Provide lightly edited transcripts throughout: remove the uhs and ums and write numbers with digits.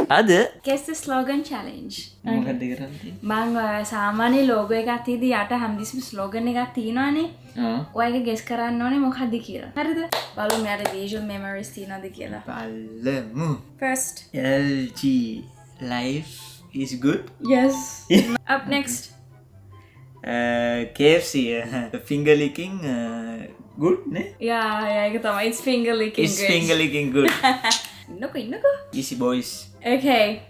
අද Guess the slogan challenge. මොකක්ද කරන්නේ? මම සාමාන්‍ය logo එකක් තියදී යට හැමතිස්සෙම slogan එකක් තියෙනවානේ. ඔයගේ guess කරන්න ඕනේ මොකක්ද කියලා. හරිද? බලමු මෙයාට visual memories තියෙනවද කියලා. බලමු. First. LG life is good. Yes. Up next. KFC finger licking good ne? Yeah, ඒක තමයි. It's finger licking It's good. finger licking good. ඉන්නකෝ. Easy boys. Okay.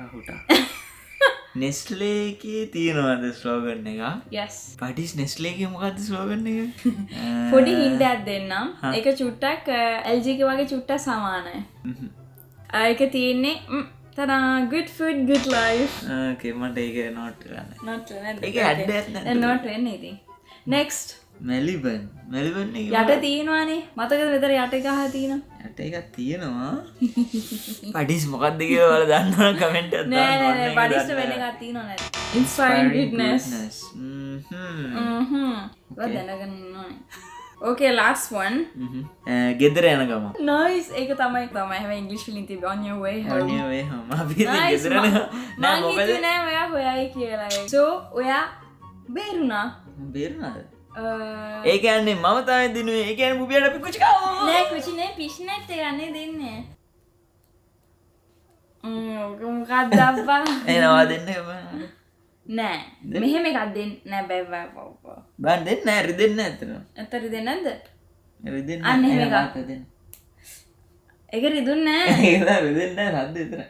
අහුට. Nestle එකේ තියෙනවද ස්ලෝගන් එක? Yes. Padis Nestle එකේ මොකද්ද ස්ලෝගන් එක? පොඩි hint එකක් දෙන්නම්. ඒක චුට්ටක් LG එක වගේ චුට්ටක් සමානයි. ඒක තියෙන්නේ tada good food good life. Okay මට ඒක නෝට් කරන්න. Not නේද? ඒක ඇඩ් එකක් නැද්ද? not වෙන්නේ ඉතින්. Next. Melbourne එක යට තියෙනවානේ. මතකද මෙතන යට එක අහලා තියෙනවා? යට එකක් තියෙනවා. Padis මොකද්ද කියලා ඔයාලා දන්නවනම් කමෙන්ට් එකක් දාන්න. නෑ පඩිස්ට වෙන එකක් තියෙනව නේද? Inspiring goodness. ඔය දැනගෙන ඉන්න ඕනේ. Okay, last one. ගෙදර යන ගම. Nice. ඒක තමයි හැම ඉංග්‍රීසි වලින් තිබ්බ on your way home. On your way home. අපි ඉතින් ගෙදර නෑ මම මොකද? හිතුවේ නෑ ඔයා හොයයි කියලා. So ඔයා බේරුණා. බේරුණාද? ඒ කියන්නේ මම තමයි දිනුවේ. ඒ කියන්නේ බුබියට අපි කුචි කාවා. නෑ කුචි නෑ පිෂ්නට් එක යන්නේ දෙන්නේ. මොකක්ද අබ්බා? එනවා දෙන්න බෑ. නෑ. මෙහෙම එකක් දෙන්න නෑ බෑ. බෑ දෙන්න නෑ රිදෙන්න ඇත්තට. ඇත්තට දෙන්නේ නැද්ද? රිදෙන්න අන්න එහෙම එකක්. දෙන්න. ඒක රිදුන්නේ නෑ. ඒක රිදෙන්න නෑ රද්ද විතරයි.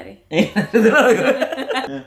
හරි. ඒක රිදුනවා.